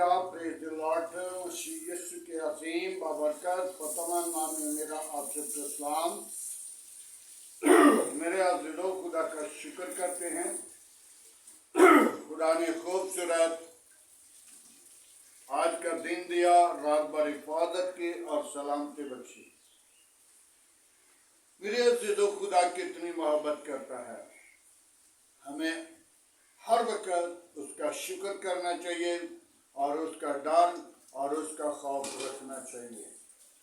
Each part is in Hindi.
Hallelujah, praise the lord. मसीह यीशु के अजीम बाबरकत फतमान नाम में मेरा आप सबको सलाम। मेरे अज़ीज़ों, खुदा का शुक्र करते हैं। खुदा ने खूबसूरत आज का दिन दिया, रात भर हिफाजत की और सलामती बख्शी। मेरे अज़ीज़ों, खुदा कितनी मोहब्बत करता है। हमें हर वक्त उसका शुक्र करना चाहिए और उसका डर और उसका खौफ रखना चाहिए,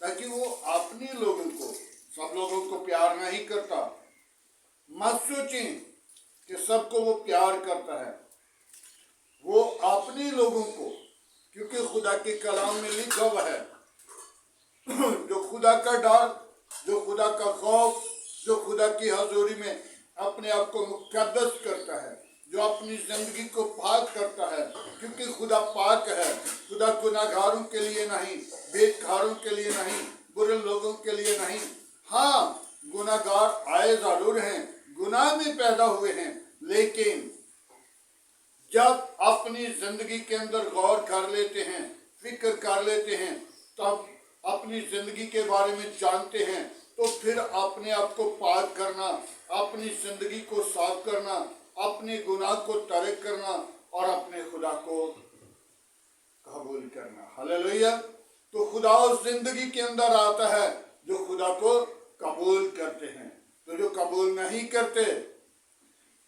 ताकि वो अपने लोगों को, सब लोगों को प्यार नहीं करता। मत सोचें कि सबको वो प्यार करता है, वो अपने लोगों को, क्योंकि खुदा के कलाम में लिखा हुआ है जो खुदा का डर, जो खुदा का खौफ, जो खुदा की हजूरी में अपने आप को मुकद्दस करता है, जो अपनी जिंदगी को पाक करता है, क्योंकि खुदा पाक है। खुदा गुनाहगारों के लिए नहीं, बेकारों के लिए नहीं, बुरे लोगों के लिए नहीं। हाँ, गुनाहगार आए जरूर हैं, गुनाह में पैदा हुए हैं, लेकिन जब अपनी जिंदगी के अंदर गौर कर लेते हैं, फिक्र कर लेते हैं, तब अपनी जिंदगी के बारे में जानते हैं, तो फिर अपने आप को पाक करना, अपनी जिंदगी को साफ करना, अपने गुनाह को तर्क करना और अपने खुदा को कबूल करना। हालेलुया। तो खुदा उस जिंदगी के अंदर आता है जो खुदा को कबूल करते हैं। तो जो कबूल नहीं करते,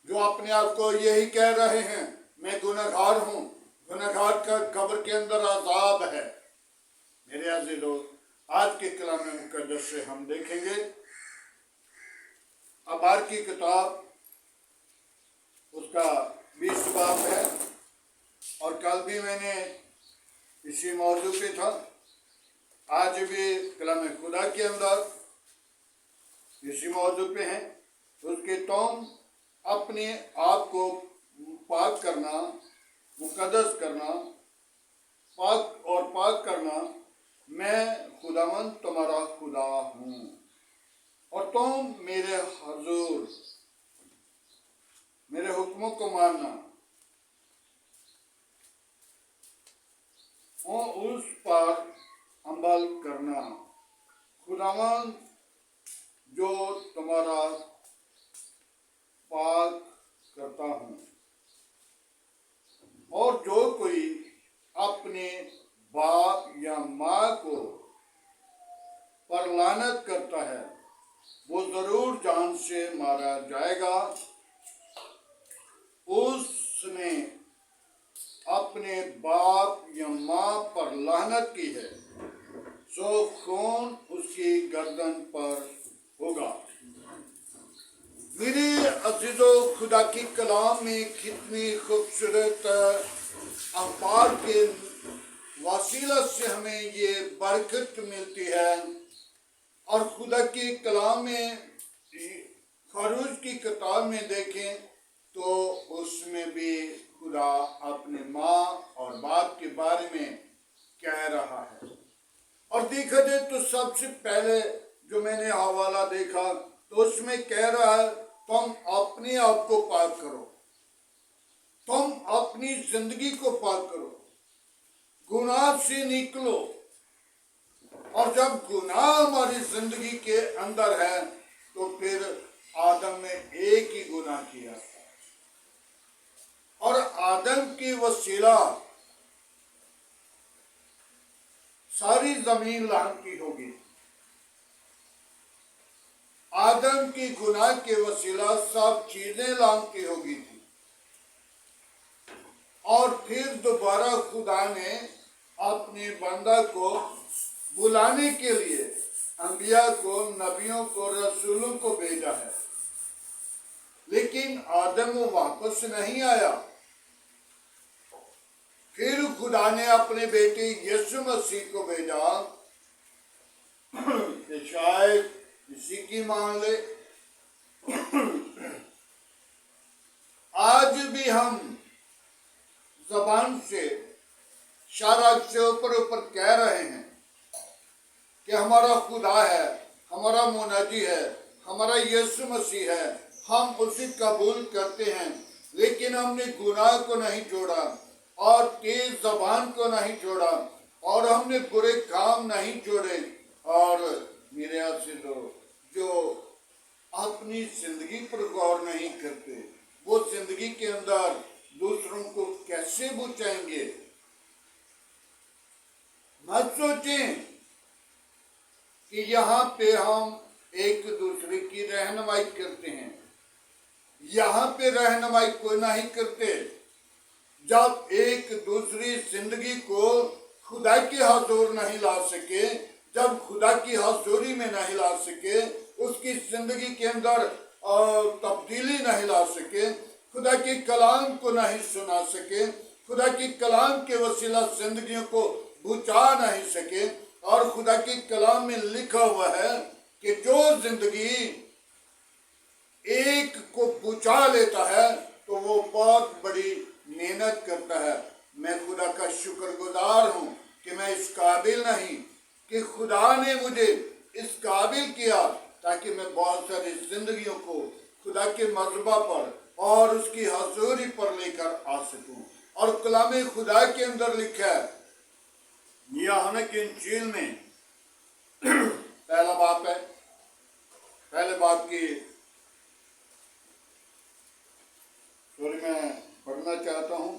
जो अपने आप को यही कह रहे हैं मैं गुनहगार हूँ, गुनहगार का कब्र के अंदर अजाब है। मेरे अज़ीज़ों, आज के कलाम मुक़द्दस से हम देखेंगे अबार की किताब, उसका 20 बाब है। और कल भी मैंने इसी मौजू पे था, आज भी कलाम खुदा के अंदर इसी मौजू पे हैं। उसके तुम अपने आप को पाक करना, मुकद्दस करना, पाक करना, मैं खुदावंद तुम्हारा खुदा हूँ और तुम मेरे हजूर मेरे हुक्मों को मानना और उस पर अमल करना। खुदावंद जो तुम्हारा पाक करता हूँ। और जो कोई अपने बाप या माँ को पर लानत करता है, वो जरूर जान से मारा जाएगा। उसने अपने बाप या माँ पर लानत की है, सो खून उसकी गर्दन पर होगा। मेरे अज़ीज़ों, खुदा की कलाम में कितनी खूबसूरत अखबार के वसीला से हमें ये बरकत मिलती है। और खुदा की कलाम में, खरूज की किताब में देखें तो उसमें भी खुदा अपने माँ और बाप के बारे में कह रहा है। और देखा जाए तो सबसे पहले जो मैंने हवाला देखा तो उसमें कह रहा है तुम अपने आप को पाक करो, तुम अपनी जिंदगी को पाक करो, गुनाह से निकलो। और जब गुनाह हमारी जिंदगी के अंदर है तो फिर आदम ने एक ही गुनाह किया और आदम की वसीला सारी जमीन लानती होगी। आदम की गुनाह के वसीला सब चीजें लानती होगी थी। और फिर दोबारा खुदा ने अपने बंदा को बुलाने के लिए अंबिया को, नबियों को, रसूलों को भेजा है, लेकिन आदम वापस नहीं आया। फिर खुदा ने अपने बेटे यीशु मसीह को भेजा कि शायद इसी की मान ले। आज भी हम जबान से, शराब से ऊपर ऊपर कह रहे हैं कि हमारा खुदा है, हमारा मुनाजी है, हमारा यीशु मसीह है, हम उसे कबूल करते हैं, लेकिन हमने गुनाह को नहीं छोड़ा और तेज जबान को नहीं छोड़ा और हमने बुरे काम नहीं छोड़े। और मेरे अजीजों, जो अपनी जिंदगी पर गौर नहीं करते वो जिंदगी के अंदर दूसरों को कैसे बचाएंगे। मत सोचें कि यहाँ पे हम एक दूसरे की रहनुमाई करते हैं, यहाँ पे रहनुमाई कोई नहीं करते। जब एक दूसरी जिंदगी को खुदा की हजूर नहीं ला सके, जब खुदा की हजूरी में नहीं ला सके, उसकी जिंदगी के अंदर तब्दीली नहीं ला सके, खुदा के कलाम को नहीं सुना सके, खुदा की कलाम के वसीला जिंदगियों को बुझा नहीं सके। और खुदा के कलाम में लिखा हुआ है कि जो जिंदगी एक को बुझा लेता है तो वो बहुत बड़ी मेहनत करता है। मैं खुदा का शुक्रगुजार हूँ कि मैं इस काबिल नहीं, कि खुदा ने मुझे इस काबिल किया ताकि मैं बहुत सारी जिंदगियों को खुदा के मज़बा पर और उसकी हजूरी पर लेकर आ सकूं। और कलाम खुदा के अंदर लिखा है, यूहन्ना की इंजील में पहला बाब है, पहले बाब की मैं पढ़ना चाहता हूँ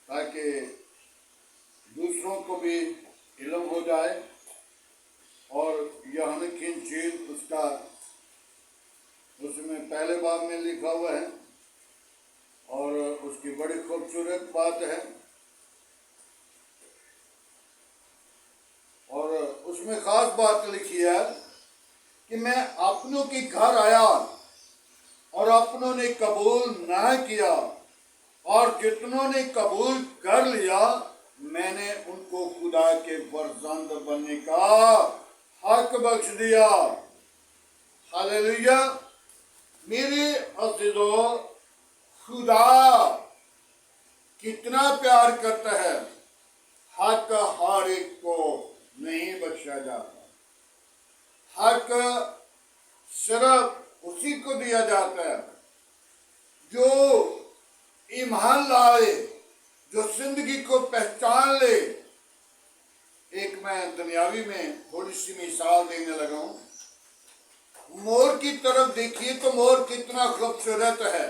ताकि दूसरों को भी इल्म हो जाए। और यूहन्ना की इंजील उसमें पहले बाब में लिखा हुआ है और उसकी बड़ी खूबसूरत बात है। और उसमें खास बात लिखी है कि मैं अपनों के घर आया और अपनों ने कबूल ना किया, और जितनों ने कबूल कर लिया मैंने उनको खुदा के फर्जंद बनने का हक बख्श दिया। हालेलुया। मेरे अज़ीज़ों, खुदा कितना प्यार करता है। हक हर एक को नहीं बख्शा जाता, हक सिर्फ उसी को दिया जाता है जो ईमान लाए, जो जिंदगी को पहचान ले। एक मैं दुनियावी में थोड़ी सी मिसाल देने लगा हूं। मोर की तरफ देखिए तो मोर कितना खूबसूरत है।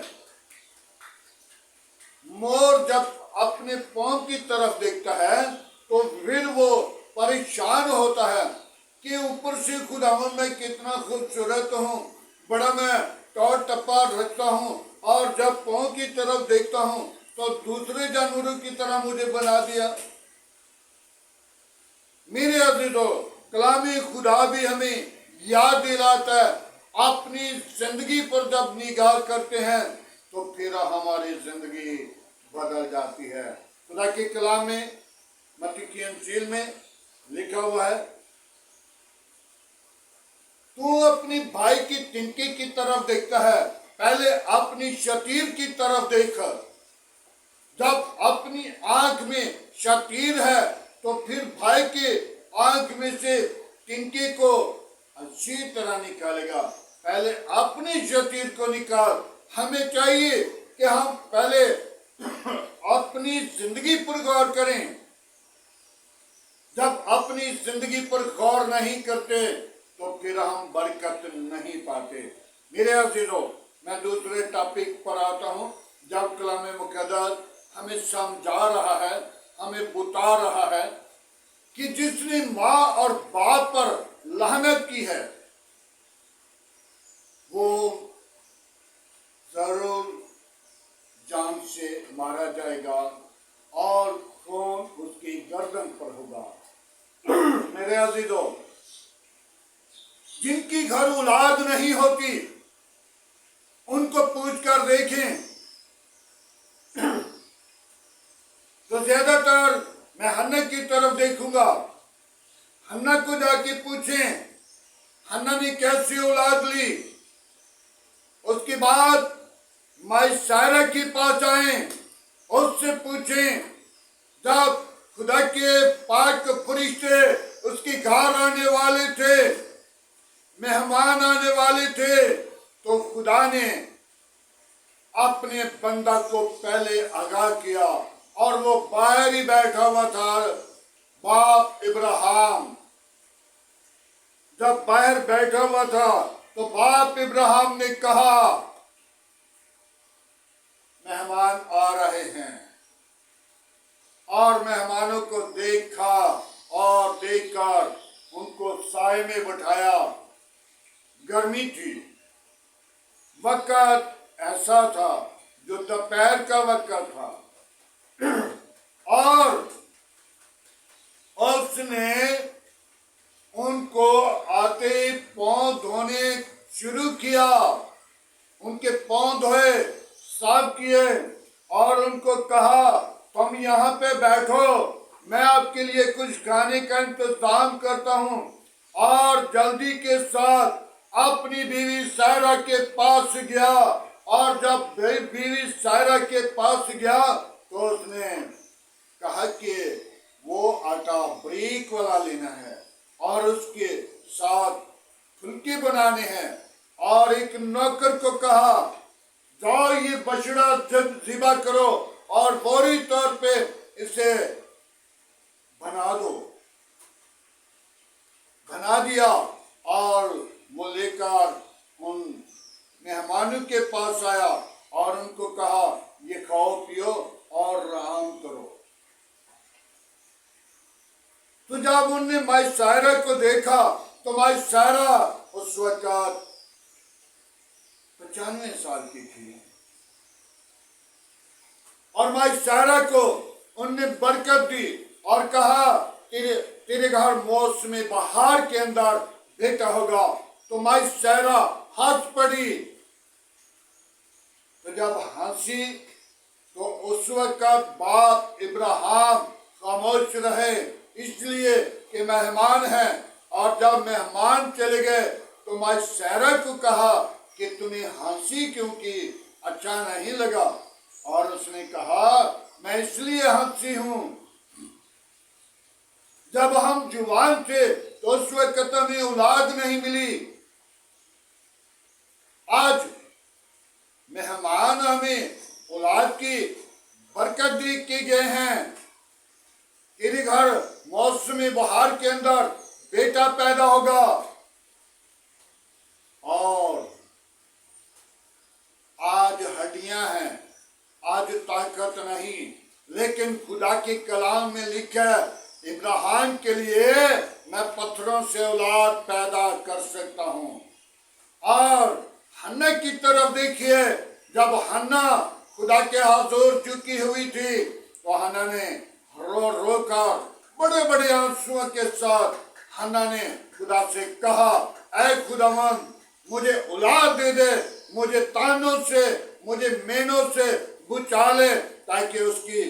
मोर जब अपने पांव की तरफ देखता है तो फिर वो परेशान होता है कि ऊपर से खुदावन मैं कितना खूबसूरत हूँ, बड़ा मैं टौर टप्पा रखता हूँ, और जब पांव की तरफ देखता हूँ तो दूसरे जानवरों की तरह मुझे बना दिया। मेरे अज़ीज़ों, कलामी खुदा भी हमें याद दिलाता है, अपनी जिंदगी पर जब निगाह करते हैं तो फिर हमारी जिंदगी बदल जाती है। खुदा के कलाम में मत्ती की इंजील में लिखा हुआ है, तू अपनी भाई की तिनके की तरफ देखता है, पहले अपनी शतीर की तरफ देख। जब अपनी आंख में शतीर है तो फिर भाई के आंख में से तिनके को अच्छी तरह निकालेगा। पहले अपनी शतीर को निकाल। हमें चाहिए कि हम पहले अपनी जिंदगी पर गौर करें। जब अपनी जिंदगी पर गौर नहीं करते तो फिर हम बरकत नहीं पाते। मेरे अज़ीज़ों, मैं दूसरे टॉपिक पर आता हूँ। जब कलाम मुक़द्दस हमें समझा रहा है, हमें बता रहा है कि जिसने माँ और बाप पर लानत की है वो जरूर जान से मारा जाएगा और खून उसकी गर्दन पर होगा। मेरे अज़ीज़ों, जिनकी घर औलाद नहीं होती उनको पूछ कर देखें तो ज्यादातर मैं हन्ना की तरफ देखूंगा। हन्ना को जाके पूछें हन्ना ने कैसी औलाद ली। उसके बाद माई सायरा के पास आए, उससे पूछें जब खुदा के पाक फरिश्ते उसके घर आने वाले थे, मेहमान आने वाले थे, तो खुदा ने अपने बंदा को पहले आगाह किया और वो बाहर ही बैठा हुआ था बाप इब्राहिम। जब बाहर बैठा हुआ था तो बाप इब्राहिम ने कहा, मेहमान आ रहे हैं। और मेहमानों को देखा और देखकर उनको साए में बिठाया। गर्मी थी, वक्त ऐसा था जो दोपहर का वक्त था। और उसने उनको आते पांव धोने शुरू किया। उनके पांव धोए, साफ किए और उनको कहा, तुम यहाँ पे बैठो, मैं आपके लिए कुछ खाने का इंतजाम करता हूँ। और जल्दी के साथ अपनी बीवी सायरा के पास गया। और जब बीवी सायरा के पास गया तो उसने कहा कि वो आटा बारीक वाला लेना है और उसके साथ फुल्के बनाने हैं। और एक नौकर को कहा, जाओ ये बछड़ा ज़िबा करो और फौरी तौर पे इसे बना दो। बना दिया और वो लेकर उन मेहमानों के पास आया और उनको कहा, ये खाओ पियो और आराम करो। तो जब उनने माई सायरा को देखा तो माई सायरा उस वक्त 95 साल की थी। और माई सायरा को उनने बरकत दी और कहा, तेरे घर मौसम बहार के अंदर बेटा होगा। तो माई सायरा हंस पड़ी। तो जब हंसी तो उस वक्त बाप इब्राहिम खामोश रहे, इसलिए कि मेहमान हैं। और जब मेहमान चले गए तो माई सायरा को कहा कि तुम्हें हंसी क्यों की, अच्छा नहीं लगा? और उसने कहा, मैं इसलिए हंसी हूं, जब हम जुवान थे तो उस वक्त हमें औलाद नहीं मिली। आज मेहमान हमें औलाद की बरकत दी के गए हैं। तेरे घर मौसम बहार के अंदर बेटा पैदा होगा। और आज हड्डियां हैं, आज ताकत नहीं, लेकिन खुदा के कलाम में लिखा है, इब्राहिम के लिए मैं पत्थरों से औलाद पैदा कर सकता हूं। और हन्ना की तरफ देखिए, जब हन्ना खुदा के हुजूर झुकी हुई थी तो हन्ना ने रो रो कर बड़े बड़े आंसुओं के साथ हन्ना ने खुदा से कहा, ऐ खुदावन मुझे औलाद दे दे, मुझे तानों से, मुझे मेनों से बचा ले, ताकि उसकी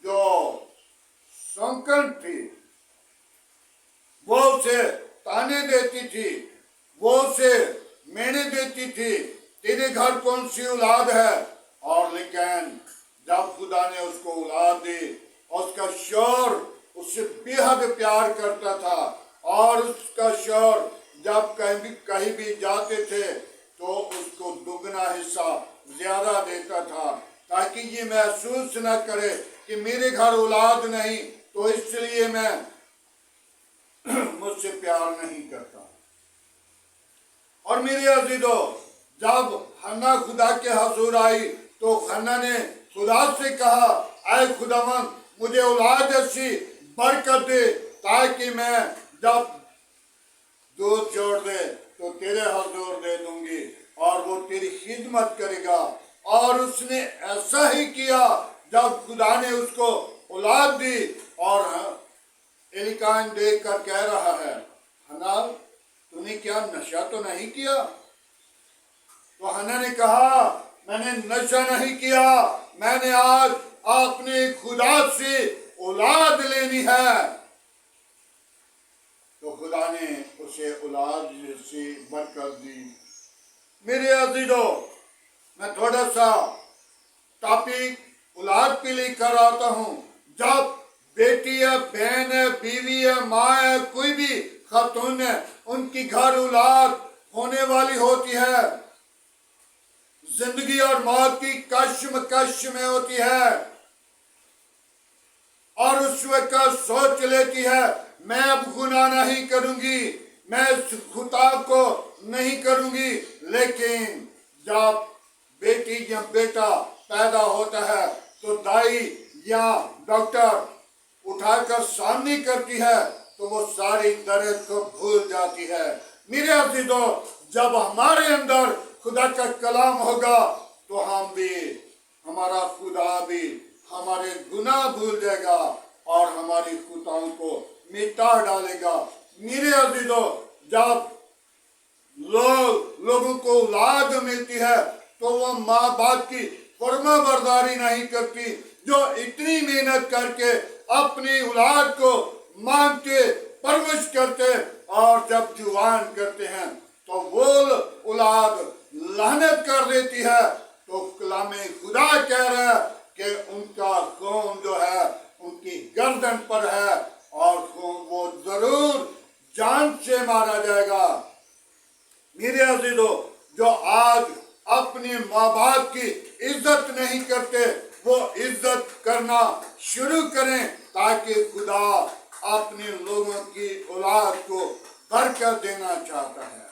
जो सौंकन थी वो उसे ताने देती थी, वो उसे मेने देती थी, तेरे घर कौन सी औलाद है? और लेकिन जब खुदा ने उसको औलाद दी, उसका शौहर उससे बेहद प्यार करता था। और उसका शौहर जब कहीं भी जाते थे तो उसको दुगना हिस्सा ज्यादा देता था, ताकि ये महसूस न करे कि मेरे घर औलाद नहीं तो इसलिए मैं मुझसे प्यार नहीं करता। और मेरे अजीजों, जब हन्ना खुदा के हुजूर आई तो हन्ना ने खुदा से कहा, ऐ खुदावन मुझे औलाद ऐसी बरकत दे, ताकि मैं जब दूध छोड़ दे तो तेरे हुजूर दे दूंगी और वो तेरी खिदमत करेगा। और उसने ऐसा ही किया। जब खुदा ने उसको औलाद दी और एलिकान देख कर कह रहा है, हन्ना तूने क्या नशा तो नहीं किया? तो हन्ना ने कहा, मैंने नशा नहीं किया, मैंने आज अपने खुदा से औलाद लेनी है। तो खुदा ने उसे औलाद से बरकत दी। मेरे अजीजों, मैं थोड़ा सा टॉपिक औलाद पे लेकर आता हूँ। जब बेटी है, बहन है, बीवी है, माँ है, कोई भी खातून है, उनकी घर औलाद होने वाली होती है, जिंदगी और मौत की कश्मकश में होती है। सोच लेती है मैं अब गुनाह नहीं करूंगी, मैं इस खुदा को नहीं करूंगी, लेकिन जब बेटी या बेटा पैदा होता है तो दाई या डॉक्टर उठाकर सामने करती है तो वो सारी दर्द को भूल जाती है। मेरे अजीजों, जब हमारे अंदर खुदा का कलाम होगा तो हम भी, हमारा खुदा भी हमारे गुनाह भूल जाएगा और हमारी खुदाओं को मिटा डालेगा। मेरे अजीजों, जब लोगों को औलाद मिलती है तो वो माँ बाप की फर्मा बरदारी नहीं करती, जो इतनी मेहनत करके अपनी औलाद को मांगते परवरिश करते और जब जुवान करते हैं तो वो औलाद लानत कर देती है। तो कलामे खुदा कह रहा है कि उनका खून जो है उनकी गर्दन पर है और खून वो जरूर जान से मारा जाएगा। मेरे अजीजों, जो आज अपने माँ बाप की इज्जत नहीं करते वो इज्जत करना शुरू करें, ताकि खुदा अपने लोगों की औलाद को बरकत देना चाहता है।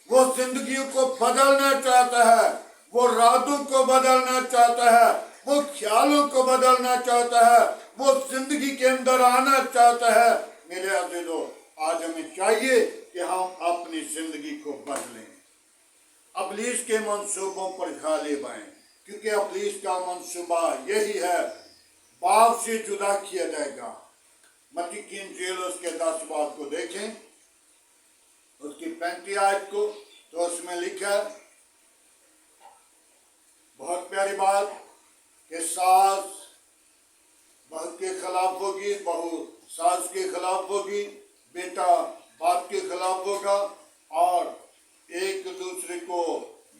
वो जिंदगी को बदलना चाहता है, वो रातों को बदलना चाहता है, वो ख्यालों को बदलना चाहता है, वो जिंदगी के अंदर आना चाहता है। मेरे अजीजों, आज हमें चाहिए कि हम अपनी जिंदगी को बदलें, अबलीस के मंसूबों पर गालिब आएं, क्योंकि अबलीस का मंसूबा यही है, बाप से जुदा किया जाएगा। मत्ती की इंजील उसके 10 बाब को देखें, उसकी 35 आयत को, तो उसमें लिखा बहुत प्यारी बात कि सास बहू के खिलाफ होगी, बहू सास के खिलाफ होगी, बेटा बाप के खिलाफ होगा और एक दूसरे को,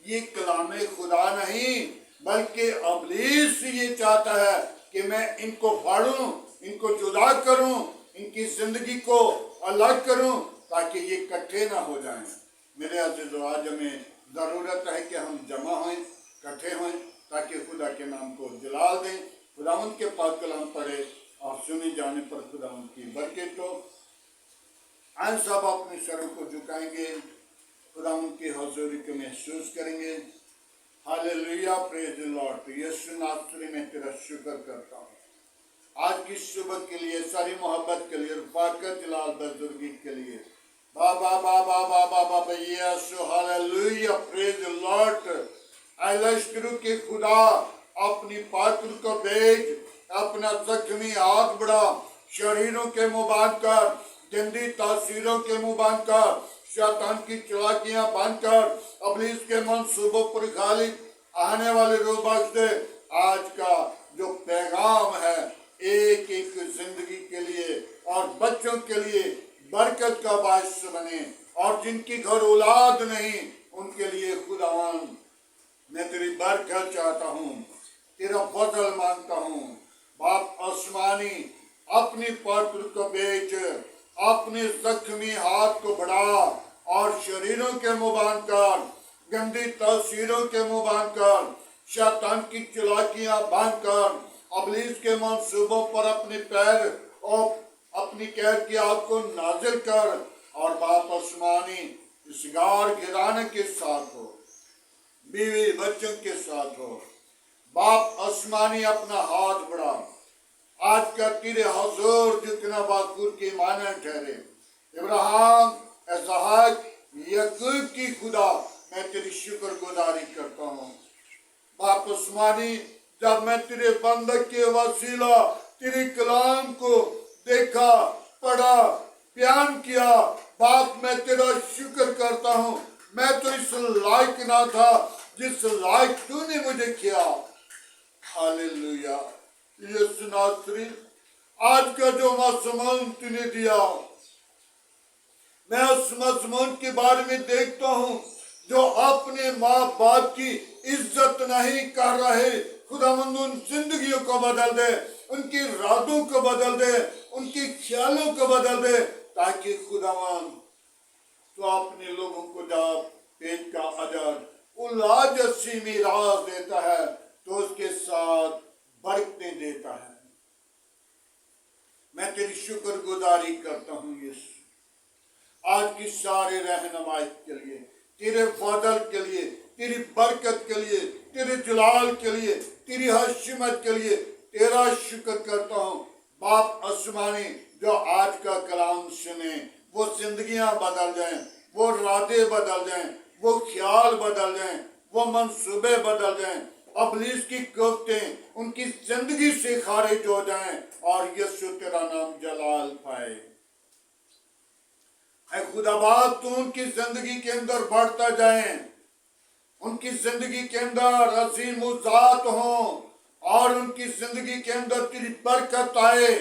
ये कलामे खुदा नहीं बल्कि अबलीस ये चाहता है कि मैं इनको फाड़ूं, इनको जुदा करूं, इनकी जिंदगी को अलग करूं ताकि ये इकट्ठे ना हो जाएं। मेरे अजीजों, आज हमें ज़रूरत है कि हम जमा हों, इकट्ठे हों, ताकि खुदा के नाम को जलाल दें, खुदा उनके पाक कलाम पढ़े और सुने जाने पर खुदा उनकी बरकत हो। आज सब अपने सरों को झुकाएंगे, खुदा उनकी हजूरी को महसूस करेंगे। Hallelujah, praise the lord. यीशु नासरी में तेरा शुक्र करता हूँ आज की सुबह के लिए, सारी मोहब्बत के लिए, रफ़ाकत जलाल बुजुर्गी के लिए। बाबा बाबा बाबा बाबा यीशु, हालेलुया, प्रेज द लॉर्ड। लश्करों के खुदा अपनी पात्र को भेज, अपना जख्मी हाथ बढ़ा, शरीरों के मुंह बांध कर, गंदी तासीरों के मुंह बांध कर, शैतान की चालाकियां बांध कर, अबलीस के मंसूबों पर गालिब आने वाले रूह बख्श दे। आज का जो पैगाम है एक एक जिंदगी के लिए और बच्चों के लिए बरकत का बायस बने, और जिनकी घर औलाद नहीं उनके लिए खुदावन मैं तेरी बरकत चाहता हूँ, तेरा फजल मांगता हूँ। बाप आसमानी अपनी पात्र को बेच, अपने जख्मी हाथ को बढ़ा और शरीरों के मुंह बांध कर, गंदी तस्वीरों के मुंह बांध कर, शैतान की चालाकियां बांध कर, अबलीस के मंसूबों पर अपने पैर और अपनी कैद की आग को नाजिल कर, और बाप आसमानी इस गार घिराने के साथ हो, बीवी बच्चों के साथ हो। बाप आसमानी अपना हाथ बढ़ा, आज का तेरे हजूर जितना बाकुर की माने ठहरे, इब्राहिम, इसहाक, याकूब की खुदा मैं तेरी शुक्रगुजारी करता हूँ। बाप आसमानी, जब मैं तेरे बंदक के वसीला तेरे कलाम को देखा, पढ़ा, बयान किया, बाप मैं तेरा शुक्र करता हूँ। मैं तो इस लायक ना था जिस लायक तूने मुझे किया। हालेलुया। यीशु नासरी, आज का जो मज़मून तूने दिया, मैं उस मज़मून के बारे में देखता हूँ जो अपने माँ बाप की इज्जत नहीं कर रहे। खुदावंद उन जिंदगियों को बदल दे, उनकी रातों को बदल दे, उनके ख्यालों को बदल दे, ताकि खुदावंद तो अपने लोगों को जब पेट का अजर औलाद जैसी मीरास देता है तो उसके साथ बरकतें देता है। मैं शुक्रगुजारी करता हूँ यीशु, आज की सारे रहनुमाई के लिए, तेरे फजल के लिए, तेरी बरकत के लिए, तेरे जलाल के लिए, तेरी हशमत के लिए तेरा शुक्र करता हूँ। बाप आसमानी, जो आज का कलाम सुने वो जिंदगियां बदल जाएं, वो इरादे बदल जाएं, वो ख्याल बदल जाएं, वो मंसूबे बदल जाएं, अबलीस की कुफ्तें उनकी जिंदगी से खारिज हो जाएं और यीशु तेरा नाम जलाल पाए। ऐ खुदा बाप, तू उनकी जिंदगी के अंदर बढ़ता जाए, उनकी जिंदगी के अंदर अजीम ज़ात हो और उनकी जिंदगी के अंदर तेरी बरकत आए।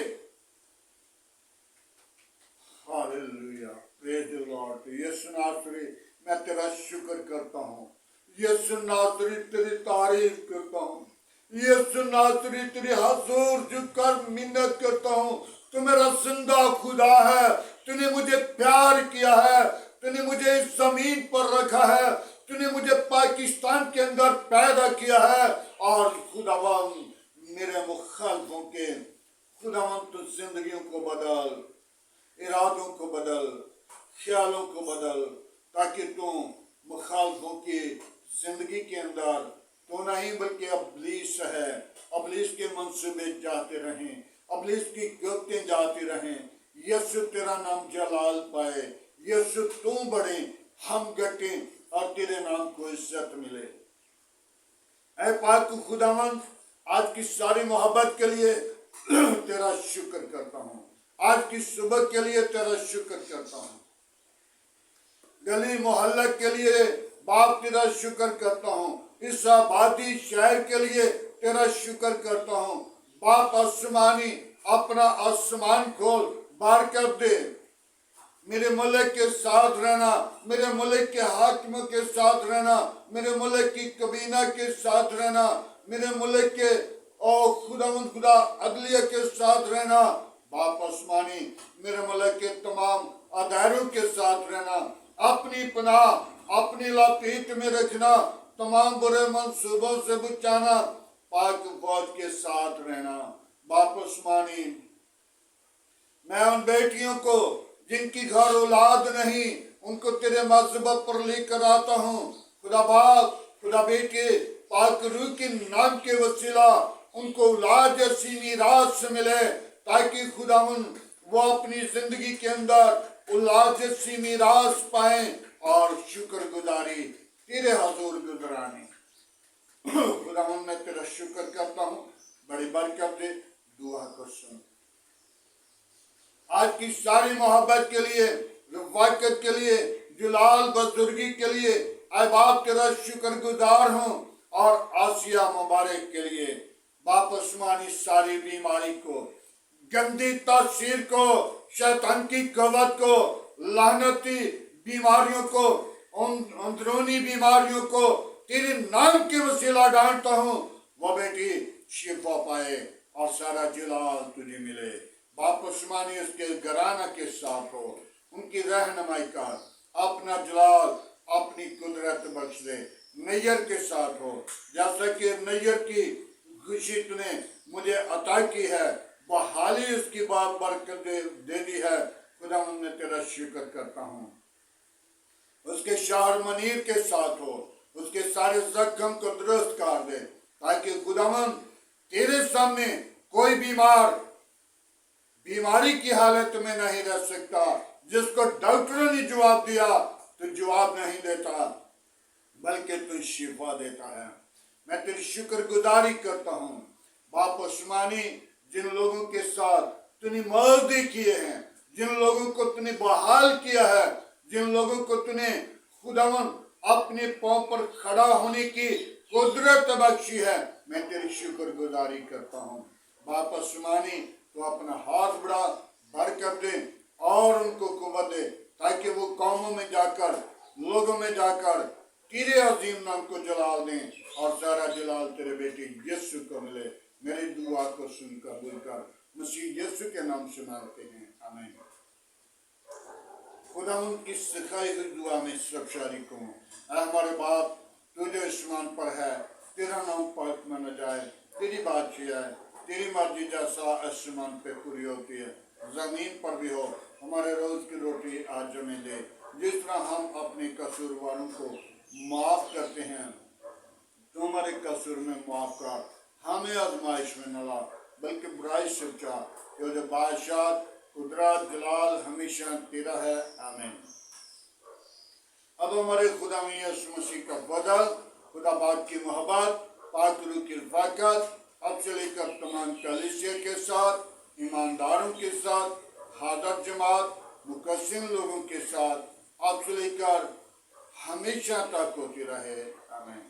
Hallelujah, praise the lord. यीशु नासरी, मैं तेरा शुक्र करता हूँ। यीशु नासरी, तेरी तारीफ करता हूँ। यीशु नासरी, तेरी हुजूर झुककर मिन्नत करता हूँ। तू मेरा जिंदा खुदा है, तूने मुझे प्यार किया है, तूने मुझे इस जमीन पर रखा है, तूने मुझे पाकिस्तान के अंदर पैदा किया है और खुदावंद मेरे मुखालफों के, खुदावंद तू जिंदगियों को बदल, इरादों को बदल, ख्यालों को बदल, ताकि तू मुखालफों की जिंदगी के अंदर तो नहीं बल्कि अबलीस है, अबलीस के मंसूबे जाते रहें, अबलीस की गुफ्तें जाती रहें। यीशु तेरा नाम जलाल पाए, यीशु तू बढ़े, हम घटे और तेरे नाम को इज्जत मिले। ऐ पाक खुदावंद, आज की सारी मोहब्बत के लिए तेरा शुक्र करता हूँ। आज की सुबह के लिए तेरा शुक्र करता हूँ। गली मोहल्ला के लिए बाप तेरा शुक्र करता हूँ। इस आबादी शहर के लिए तेरा शुक्र करता हूँ। बाप आसमानी, अपना आसमान खोल, बरकत दे, मेरे मुल्क के साथ रहना, मेरे मुल्क के हाकिमों के साथ रहना, मेरे मुल्क की कबीना के साथ रहना, मेरे मुल्क के और खुदा अदलिया के साथ रहना। बाप आसमानी, मेरे मुल्क के तमाम अदारों के साथ रहना, अपनी पनाह, अपनी लपेट में रखना, तमाम बुरे मंसूबों से बचाना, पाक फौज के साथ रहना। बाप आसमानी, मैं उन बेटियों को जिनकी घर औलाद नहीं, उनको तेरे मज़हब पर लेकर आता हूँ। खुदा बाप, खुदा बेटे, पाक रूह के नाम के वसीला उनको औलाद जैसी मीरास मिले, ताकि खुदावन वो अपनी जिंदगी के अंदर औलाद जैसी मीरास पाए और शुक्रगुजारी तेरे हजूर गुजरानी। खुदावन, मैं तेरा शुक्र करता हूँ, बड़ी बरकत दे, दुआ को सुन। आज की सारी मोहब्बत के लिए, रफ़ाकत के लिए, जलाल बुजुर्गी के लिए आए बाप तेरा शुक्रगुजार हूँ, और आसिया मुबारक के लिए बाप आसमानी सारी बीमारी को, गंदी तासीर को, शैतान की कवत को, लानती बीमारियों को, अंदरूनी बीमारियों को तेरे नाम के वसीला डांटता हूँ। वो बेटी शिफा पाए और सारा जलाल तुझे मिले। बाप आसमानी उसके घराना के साथ हो, उनकी रहनुमाई कर, अपना जलाल, अपनी कुदरत बख्श दे। नैयर के साथ हो, जैसा कि नैयर की खुशी तूने मुझे अता की है, बहाली उसकी बात बरकत दे दी है। खुदा, मैं तेरा शुक्र करता हूँ। उसके शहर मनीर के साथ हो, उसके सारे जख्म को दुरुस्त कर दे, ताकि खुदावन तेरे सामने कोई बीमारी की हालत में नहीं रह सकता। जिसको डॉक्टरों ने जवाब दिया तो जवाब नहीं देता, बल्कि तू शिफा देता है। मैं तेरी शुक्रगुजारी करता हूँ। बाप आसमानी, जिन लोगों के साथ तूने मौजूदी किए हैं, जिन लोगों को तूने बहाल किया है, जिन लोगों को तूने खुदावन अपने पांव पर खड़ा होने की कुदरत बख्शी है, मैं तेरी शुक्रगुजारी करता हूँ। बाप आसमानी, तो अपना हाथ बढ़ा, बरकत दे और उनको कुव्वत दे, ताकि वो कौमों में जाकर, लोगों में जाकर तेरे अजीम नाम को जलाल दें और सारा जलाल तेरे बेटे यीशु को मिले। मेरी दुआ को सुन कबूल कर, मसीह यीशु के नाम से मांगते हैं, आमीन। खुदा उनकी सिखाई हुई दुआ में सब शरीक हूँ। हमारे बाप, तू जो आसमान पर है, तेरा नाम पाक माना जाए, तेरी बात है, तेरी मर्जी जैसा आसमान पे पूरी होती है जमीन पर भी हो। हमारे रोज की रोटी आज हमें दे। जिस तरह हम अपने कसूरवारों को माफ करते हैं, तो हमारे कसूर में माफ कर, हमें आजमाइश में न ला, बल्कि बुराई से बचा। जो बादशाह कुदरत जलाल हमेशा तेरा है, आमीन। अब हमारे खुदा यीशु मसीह का बदल, खुदा बाप की मोहब्बत, पाक रूह की रफ़ाकत अब से लेकर तमाम कलीसिया के साथ, ईमानदारों के साथ, हादर जमात मुकस्सिम लोगों के साथ अब से लेकर हमेशा तक होती रहे, आमीन।